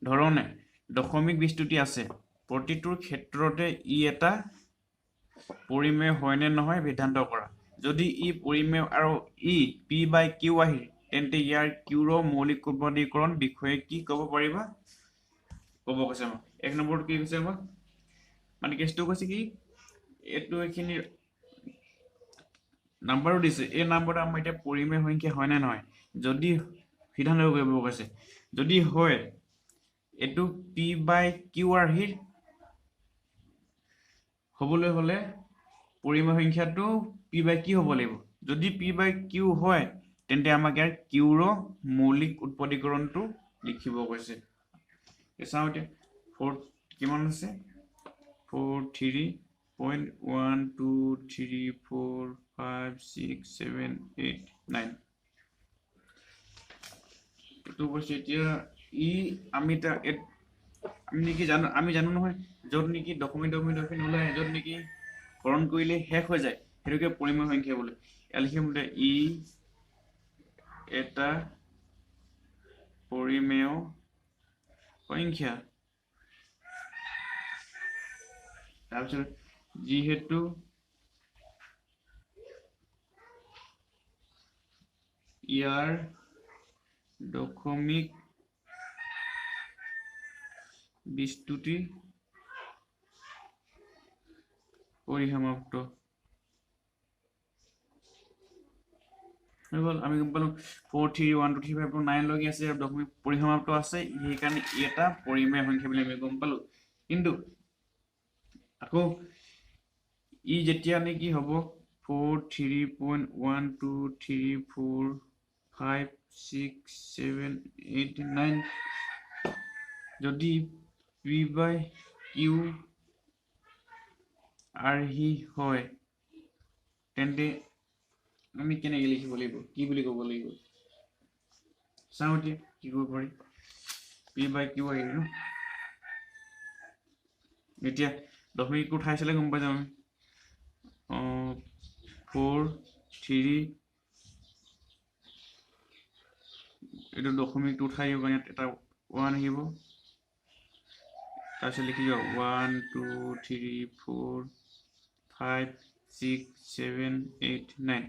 ধৰণে দশমিক বিস্তৃতি আছে প্ৰতিটোৰ ক্ষেত্ৰতে ই এটা পৰিমেয় হয় নে নহয় সিদ্ধান্ত কৰা যদি ই পৰিমেয় আৰু ই p/q আহিল তেন্তে ইয়াৰ qৰ মৌলিক উৎপত্তিকৰণ বিষয়ে কি ক'ব পাৰিবা ক'ব কৈছে আমাক এক নম্বৰটো কি কৈছে আমাক মানে কেছটো কৈছে কি এটো এখিনি নাম্বাৰও দিছে এই নাম্বাৰটো আমাৰ এটা পৰিমেয় সংখ্যা হয় নে নহয় যদি সিদ্ধান্ত কৰিব কৈছে যদি হয় এটো p/q আহিল হবলৈ হলে পৰিমেয় সংখ্যাটো p/q হ'ব লাগিব যদি p/q হয় তেন্তে আমাক ইয়াৰ qৰ মৌলিক উৎপত্তিকৰণটো লিখিব কৈছে চাওঁতে 4 কিমান আছে 43.123456789 এটো কৈছে এতিয়া ই আমি নেকি আমি জানো নহয় যত নেকি ডকুমেন্ট ওলাই যত নেকি হৰণ কৰিলে শেষ হৈ যায় হেতুকে পৰিমেয় সংখ্যা বোলে লিখিম দে ই এটা পৰিমেয় সংখ্যা তাৰপিছত যিহেতু ইয়াৰ দশমিক বিস্তৃতি পৰিসমাপ্ত আমি গম পালো 4312359 লগি আছে দশমিক পৰিসমাপ্ত আছে এই কাৰণে এটা পৰিমেয় সংখ্যা বুলি আমি গম পালো কিন্তু আকৌ ই যেতিয়া নেকি হ'ব 43.123456789 যদি p/q আৰহি হয় তেন্তে আমি কেনেকৈ লিখিব লাগিব কি বুলি ক'ব লাগিব চাওঁ এতিয়া কি কৰিব পাৰি p/q আহিল ন এতিয়া দশমিক উঠাই চালে গম পাই যাম 4 3 এটো দশমিকটো উঠাই দিব ইয়াত এটা 1 আহিব তাৰপিছত লিখি যাও 1 2 3 4 5 6 7 8 9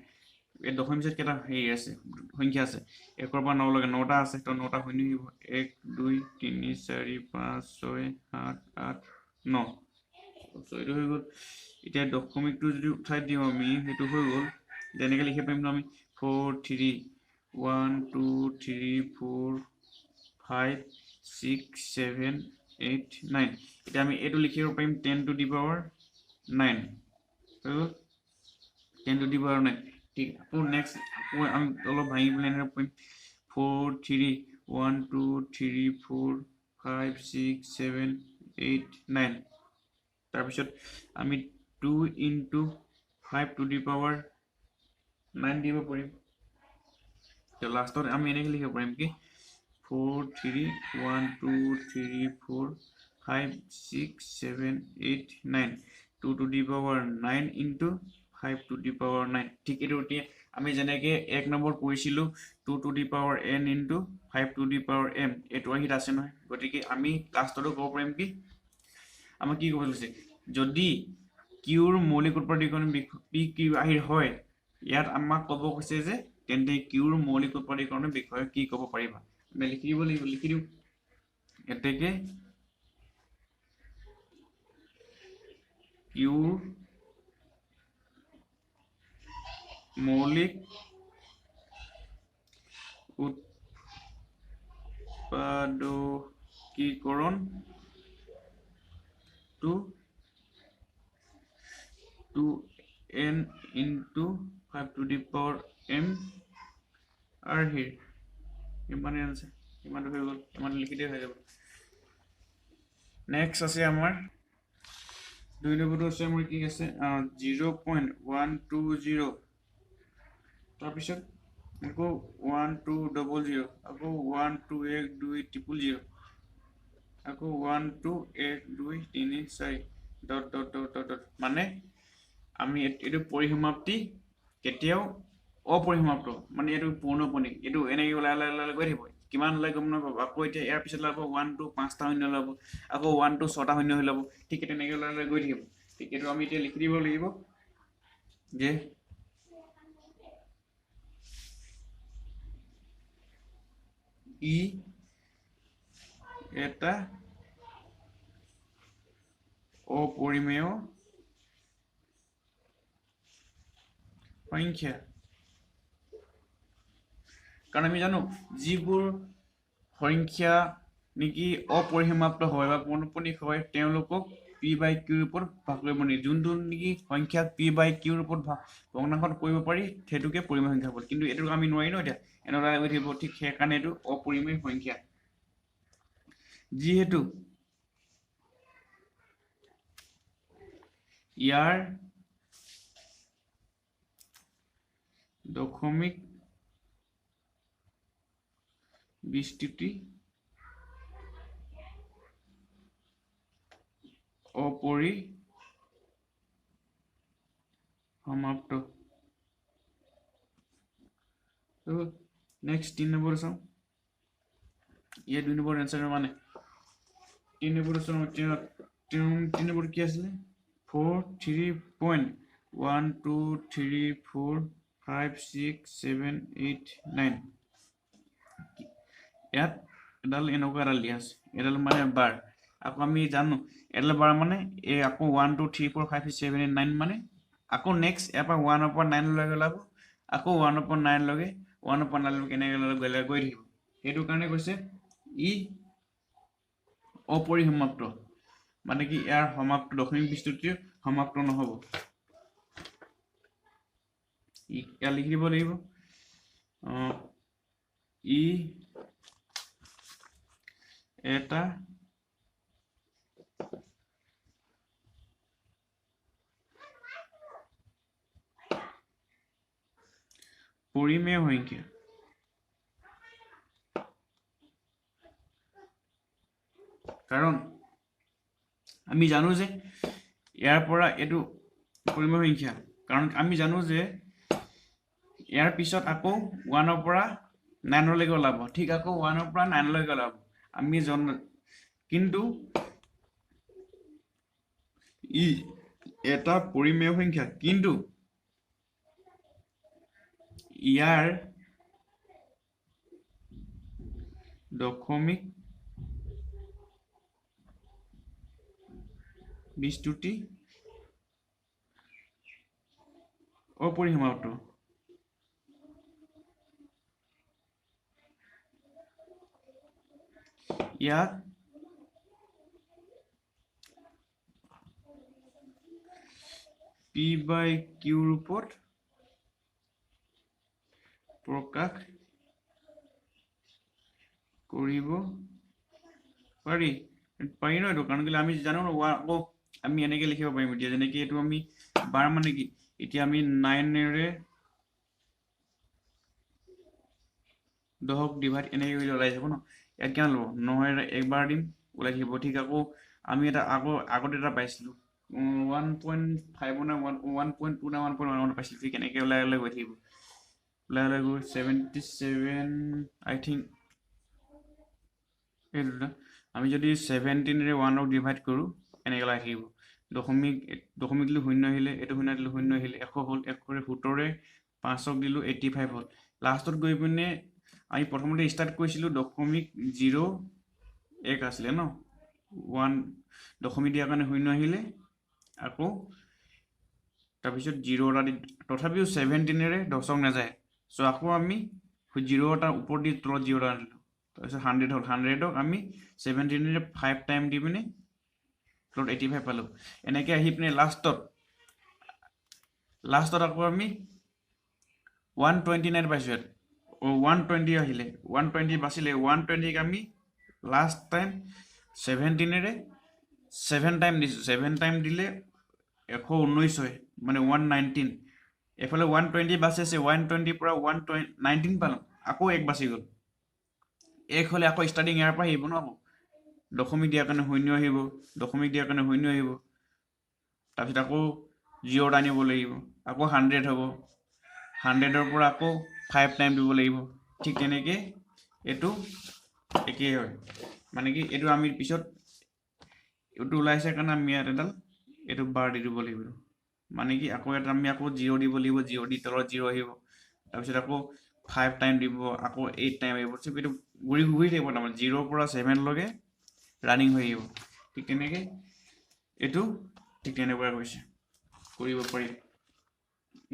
এই দশমিক পিছত কেটা হেৰি আছে সংখ্যা আছে 1 পৰা 9 লৈকে 9টা আছে তো 9টা শূন্য আহিব 1 2 3 4 5 6 7 8 9 so এটো হৈ গ'ল এতিয়া দশমিকটো যদি উঠাই দিও আমি হেতু হৈ গ'ল যেনেকৈ লিখিব পাৰিম আমি 4 3 1 2 3 4 5 6 7 8 9 এটা আমি এটো লিখিব পাৰিম 10 to the power 9 তো 10 to the power 9 ঠিক আকৌ নেক্সট আকৌ আমি অলপ ভাঙি পেলাই এনে পাৰিম 4 3 1 2 3 4 5 6 7 8 9 তাৰপিছত আমি 2 into 5 to the power 9 দিব পাৰিম তো লাষ্টত আমি এনেকৈ লিখিব পাৰিম কি 4 3 1 2 3 4 5 6 7 8 9 2 to the power 9 into 5 to the power 9 ঠিক এটো এতিয়া আমি যেনেকৈ 1 নম্বৰ কৰিছিলো 2 to the power n into 5 to the power m এটো আহিত আছে নহয় গতিকে আমি লাষ্টটো ক'ব পাৰিম কি আমাক কি ক'ব লৈছে যদি qৰ মৌলিক উৎপত্তিকৰণ p/q আহিল হয় ইয়াত আমাক ক'ব কৈছে যে তেন্তে qৰ মৌলিক উৎপত্তিকৰণৰ বিষয়ে কি ক'ব পাৰিবা আমি লিখি দিব লাগিব লিখি দিও এতেকে qৰ মৌলিক উৎপাদকীকৰণ to 2n into 5 to the power m are here ইমানে আছে ইমান হৈ গ'ল ইমান লিখি দিয়া হৈ যাব নেক্সট আছে আমাৰ 2 নম্বৰটো আছে আমাৰ কি আছে 0.120 তাৰপিছত আকৌ 1200 আকৌ 121200 আকৌ 121234 dot dot dot dot dot মানে আমি এইটো পৰিসমাপ্তি কেতিয়াও অপৰিসমাপ্ত মানে এইটো পৌনঃপুনিক এইটো এনেকৈ ওলাই গৈ থাকিব কিমান ওলাই গম নাপাব আকৌ এতিয়া ইয়াৰ পিছত ওলাব 1 2 5টা শূন্য ওলাব আকৌ 1 2 6টা শূন্য হৈ যাব ঠিক তেনেকৈ ওলাই গৈ থাকিব ঠিক এইটো আমি এতিয়া লিখি দিব লাগিব যে ই এটা অপৰিমেয় সংখ্যা কাৰণ আমি জানো যিবোৰ সংখ্যা নেকি অপৰিসমাপ্ত হয় বা পৌনঃপুনিক হয় তেওঁলোকক p/q ৰ ওপৰত ভাগ কৰিব নোৱাৰি যোনটো নেকি সংখ্যা p/q ৰ ওপৰত ভগ্নাংশত কৰিব পাৰি সেইটোকে পৰিমেয় সংখ্যা হ'ল কিন্তু এইটো আমি নোৱাৰি ন এতিয়া এনেদৰে গৈ থাকিব ঠিক সেইকাৰণে এইটো অপৰিমেয় সংখ্যা যিহেতু ইয়াৰ দশমিক বিস্তৃতি অপৰিসমাপ্ত নেক্সট 3 নম্বৰ চাওঁ ইয়াৰ 2 নম্বৰ এনসাৰ মানে 3 নম্বৰ চাওঁ 3 নম্বৰ কি আছিলে 43.123456789 ইয়াত এডাল এনেকুৱা এডাল দিয়া আছে এডাল মানে বাৰ আকৌ আমি জানো এডাল বাৰ মানে এই আকৌ 1 2 3 4 5 6 7 8 9 মানে আকৌ নেক্সট ইয়াৰ পৰা 1 ৰ পৰা 9 লৈকে ওলাব আকৌ 1 ৰ পৰা 9 লৈকে 1 ৰ পৰা 9 লৈকে এনেকৈ গৈ থাকিব সেইটো কাৰণে কৈছে ই অপৰিসমাপ্ত মানে কি ইয়াৰ সমাপ্ত দশমিক বিস্তৃতি সমাপ্ত নহব ইয়াত লিখি দিব লাগিব ই এটা পৰিমেয় সংখ্যা কাৰণ আমি জানো যে ইয়াৰ পৰা এইটো পৰিমেয় সংখ্যা কাৰণ আমি জানো যে ইয়াৰ পিছত আকৌ 1 ৰ পৰা 9 লৈকে ওলাব ঠিক আকৌ 1 ৰ পৰা 9 লৈকে ওলাব আমি কিন্তু ই এটা পৰিমেয় সংখ্যা কিন্তু ইয়াৰ দশমিক বিস্তৃতি অপৰিসমাপ্ত ইয়াক p/q ৰূপত প্ৰকাশ কৰিব পাৰি ন এইটো কাৰণ কেলে আমি জানো আকৌ আমি এনেকৈ লিখিব পাৰিম এতিয়া যেনেকৈ এইটো আমি বাৰ মানে কি এতিয়া আমি 9ৰে 10ক ডিভাইড এনেকৈ কৰি ওলাই যাব ন ইয়াত কিমান ল'ব 9ৰে একবাৰ দিম ওলাই থাকিব ঠিক আকৌ আমি এটা আগতে এটা পাইছিলোঁ 1.5 নে 1.2 নে 1.1 পাইছিলোঁ ঠিক এনেকৈ ওলাই গৈ থাকিব ওলাই গৈ 77 আই থিংক এই দুটা আমি যদি 17ৰে 1ক ডিভাইড কৰোঁ এনেকৈ ওলাই থাকিব দশমিক দিলোঁ 0 আহিলে এইটো 0 দিলোঁ 0 আহিলে 100 হ'ল 100ৰে 17ৰে 5ক দিলোঁ 85 হ'ল লাষ্টত গৈ পিনে আমি প্ৰথমতে ষ্টাৰ্ট কৰিছিলোঁ 0.01 আছিলে ন 1 দশমিক দিয়াৰ কাৰণে 0 আহিলে আকৌ তাৰপিছত 0 এটা দি তথাপিও 17ৰে 10ক নাযায় চ' আকৌ আমি 0 এটা ওপৰত দি তলত 0 এটা আনিলোঁ তাৰপিছত 100 হ'ল 100ক আমি 17ৰে 5 টাইম দি পিনে তলত 85 পালোঁ এনেকৈ আহি পিনে লাষ্টত আকৌ আমি 129 পাইছোঁ ইয়াত 120 আহিলে 120 বাচিলে 120ক আমি লাষ্ট টাইম 17ৰে 7 টাইম দিছোঁ 7 টাইম দিলে 119 হয় মানে 119 এফালে 120 বাচি আছে 120 পৰা 119 পালোঁ আকৌ 1 বাচি গ'ল 1 হ'লে আকৌ ষ্টাৰ্টিং ইয়াৰ পৰা আহিব ন আকৌ দশমিক দিয়াৰ কাৰণে 0 আহিব দশমিক দিয়াৰ কাৰণে 0 আহিব তাৰপিছত আকৌ 0 আনিব লাগিব আকৌ 100 হ'ব 100ৰ পৰা আকৌ 5 টাইম দিব লাগিব ঠিক তেনেকৈ এইটো একেই হয় মানে কি এইটো আমি পিছত এইটো ওলাইছে কাৰণে আমি ইয়াত এডাল এইটো বাৰ দি দিব লাগিব মানে কি আকৌ এটা আমি আকৌ 0 দিব লাগিব 0 দি তলত 0 আহিব তাৰপিছত আকৌ 5 টাইম দিব আকৌ 8 টাইম আহিব চব এইটো ঘূৰি ঘূৰি থাকিব তাৰমানে 0 পৰা 7 লৈকে ৰানিং হৈ আহিব ঠিক তেনেকৈ এইটো ঠিক তেনেকুৱা হৈছে কৰিব পাৰি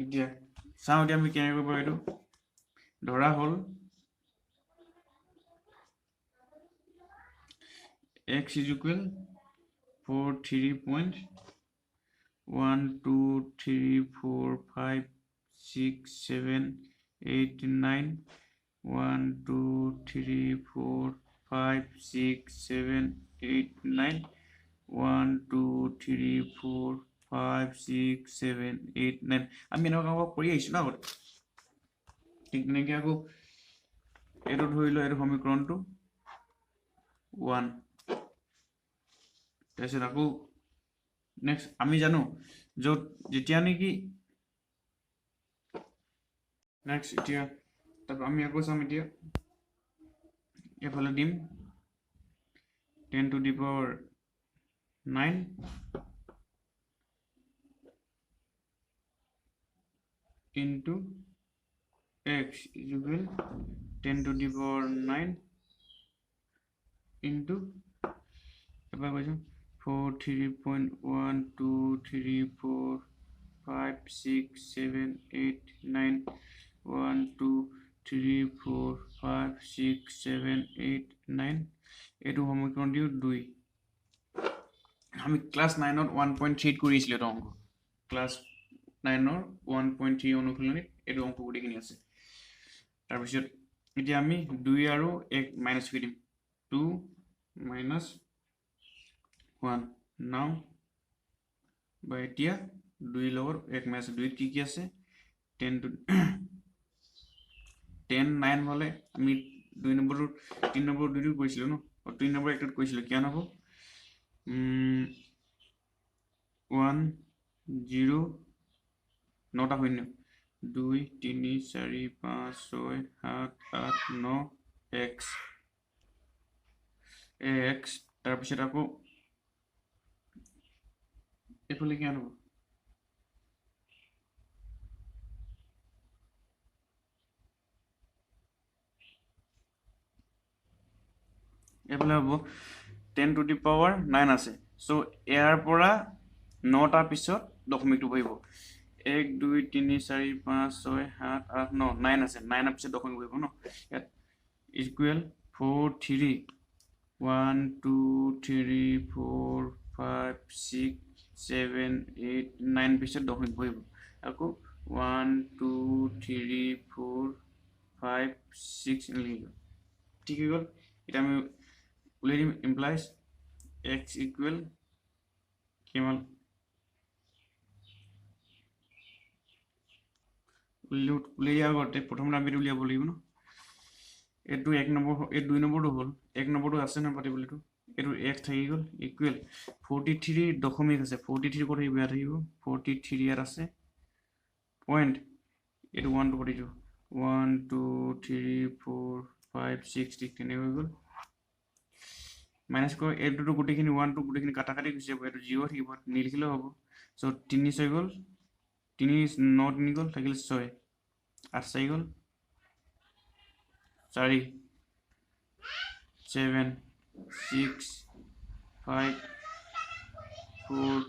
এতিয়া চাওঁ এতিয়া আমি কেনেকৈ কৰিব এইটো ধৰা হ'ল x is equal 43.1 2 3 4 5 6 7 8 9 1 2 3 4 5 6 7 8 9 1 2 3 4 5 6 7 8 9 আমি এনেকুৱা কৰি আহিছোঁ ন আগতে ঠিক তেনেকৈ আকৌ এইটো ধৰি লওঁ এইটো সমীকৰণটো 1 তাৰপিছত আকৌ নেক্সট আমি জানো য'ত যেতিয়া নেকি নেক্সট এতিয়া তাৰপৰা আমি আকৌ চাম এতিয়া এইফালে দিম 10 to the power 9 into x is equal 10 to the power 9 into এবাৰ কৈছোঁ 4 3.1 2 3 4 5 6 7 8 9 1 2 3 4 5 6 7 8 9 এইটো সমীকৰণ দিওঁ 2 আমি ক্লাছ 9ত 1.3 কৰিছিলোঁ এইটো অংক ক্লাছ 9ৰ 1.3 অনুশীলনীত এইটো অংক গোটেইখিনি আছে তাৰপিছত এতিয়া আমি 2 আৰু 1 মাইনাছ কৰি দিম 2 minus 1 now বা এতিয়া 2 লগৰ 1 মাইনাছ 2 কি কি আছে 10 to 10 9 হ'লে আমি 2 নম্বৰটো 3 নম্বৰ 2টো কৰিছিলোঁ ন 3 নম্বৰ 1টোত কৰিছিলোঁ কিমান হ'ব 1 0 9টা শূন্য 2 3 4 5 6 7 8 9 x তাৰপিছত আকৌ এইফালে কিমান হ'ব এইফালে হ'ব 10 to the power 9 আছে চ' ইয়াৰ পৰা 9টাৰ পিছত দশমিকটো বহিব 1 2 3 4 5 6 7 8 9 9 আছে 9ৰ পিছত দশমিক বহিব ন ইয়াত ইকুৱেল 4 3 1 2 3 4 5 6 7 8 9 পিছত দশমিক বহিব আকৌ 1 2 3 4 5 6 লিখিব ঠিক হৈ গ'ল এতিয়া আমি উলিয়াই দিম ইমপ্লাইজ x ইকুৱেল কিমান উলিয়াই দিয়াৰ আগতে প্ৰথমতে আমি উলিয়াব লাগিব ন এইটো 1 নম্বৰ এই 2 নম্বৰটো হ'ল 1 নম্বৰটো আছে ন পাতিবলৈতো এইটো x থাকি গ'ল ইকুৱেল 43 দশমিক আছে 43 ক'ত থাকিব ইয়াত থাকিব 43 ইয়াত আছে পইণ্ট এইটো 1 টো পাতি দিওঁ 1 2 3 4 5 6 ঠিক তেনেকৈ হৈ গ'ল মাইনাছ কৰি এইটোতো গোটেইখিনি 1 টো গোটেইখিনি কাটা কাটি গুচি যাব এইটো 0 থাকিব নিলিখিলেও হ'ব চ' 3 6 গ'ল 3 9 3 গ'ল থাকিল 6 8 4 গ'ল 4 7 6 5 4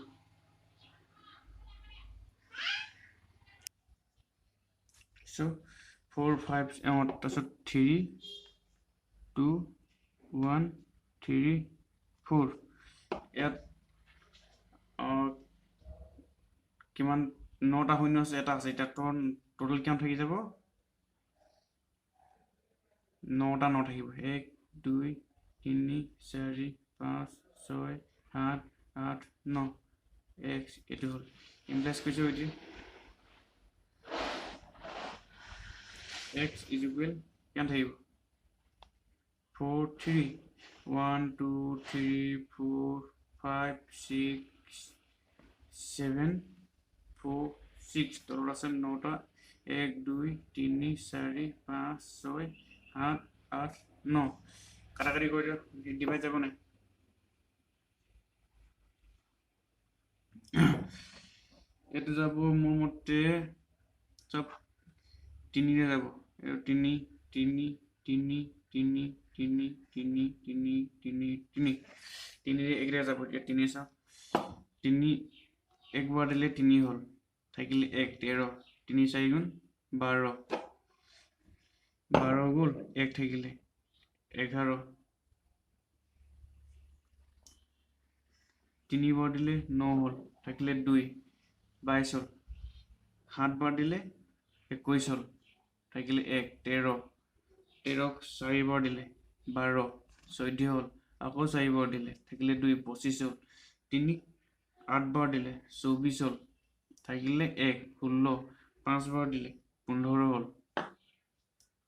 so 4 5 তাৰপিছত 3 2 1 3 4 ইয়াত কিমান 9টা শূন্য আছে এটা আছে এতিয়া টোটেল কিমান থাকি যাব 9টা 9 থাকিব 1 2 3 4 5 6 7 8 9 x এটো হল ইমপ্লাইজ কৰিছো এটি x is equal কিমান থাকিব 4 3 1 2 3 4 5 6 7 4 6 তলত আছে 9টা 1 2 3 4 5 6 7 8 9 কাটাকাটি কৰি দিও ডিভাইড যাব নাই এটো যাব মোৰ মতে সব 3 ৰে যাব 3 3 3 3 3 3 3 3 3 ৰে একৰে যাব 3 সা 3 এক বাৰ দিলে 3 হল থাকিলে 1 13 3 4 গুণ 12 12 গল 1 থাকিলে 11 3 বাৰ দিলে 9 হল থাকিলে 2 22 হল 7 বাৰ দিলে 21 হল থাকিলে 1 13 13 4 বাৰ দিলে 12 14 হল আকৌ 4 বাৰ দিলে থাকিলে 2 25 হল 3 8 বাৰ দিলে 24 হল থাকিলে 1 16 5 বাৰ দিলে 15 হল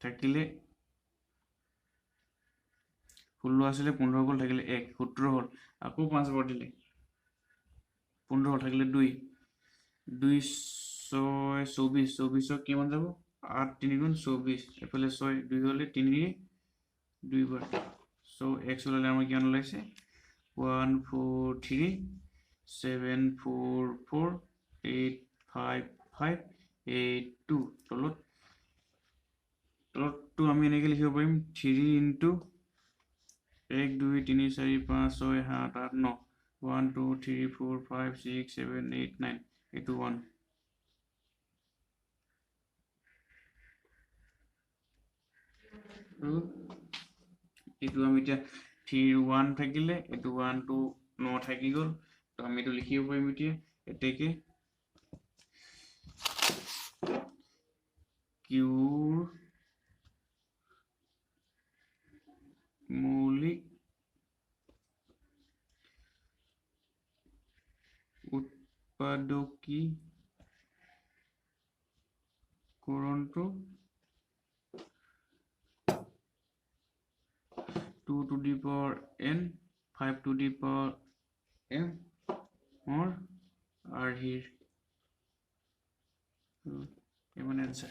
থাকিলে 16 আসলে 15 গল থাকিলে 1 17 হল আকৌ 5 বাৰ দিলে 15 হল থাকিলে 2 2 6 24 24 কিমান যাব 8 3 গুণ 24 এফালে 6 2 হলে 3 2 বাৰ সো x হলে আমাৰ কিমান ওলাইছে 1 4 3 7 4 4 8 5 5 8 2 তলত তলতটো আমি এনেকৈ লিখিব পাৰিম 3 ইনটু 1 2 3 4 5 6 7 8 9 1 2 3 4 5 6 7 8 9 এইটো 1 এইটো আমি এতিয়া 3 1 থাকিলে এইটো 1 2 9 থাকি গল তো আমি এইটো লিখিব পাৰিম এতিয়া এতেকে কিউৰ মৌলিক উৎপাদকীকৰণটো 2 to the power n 5 to the power m or are here. So, given answer.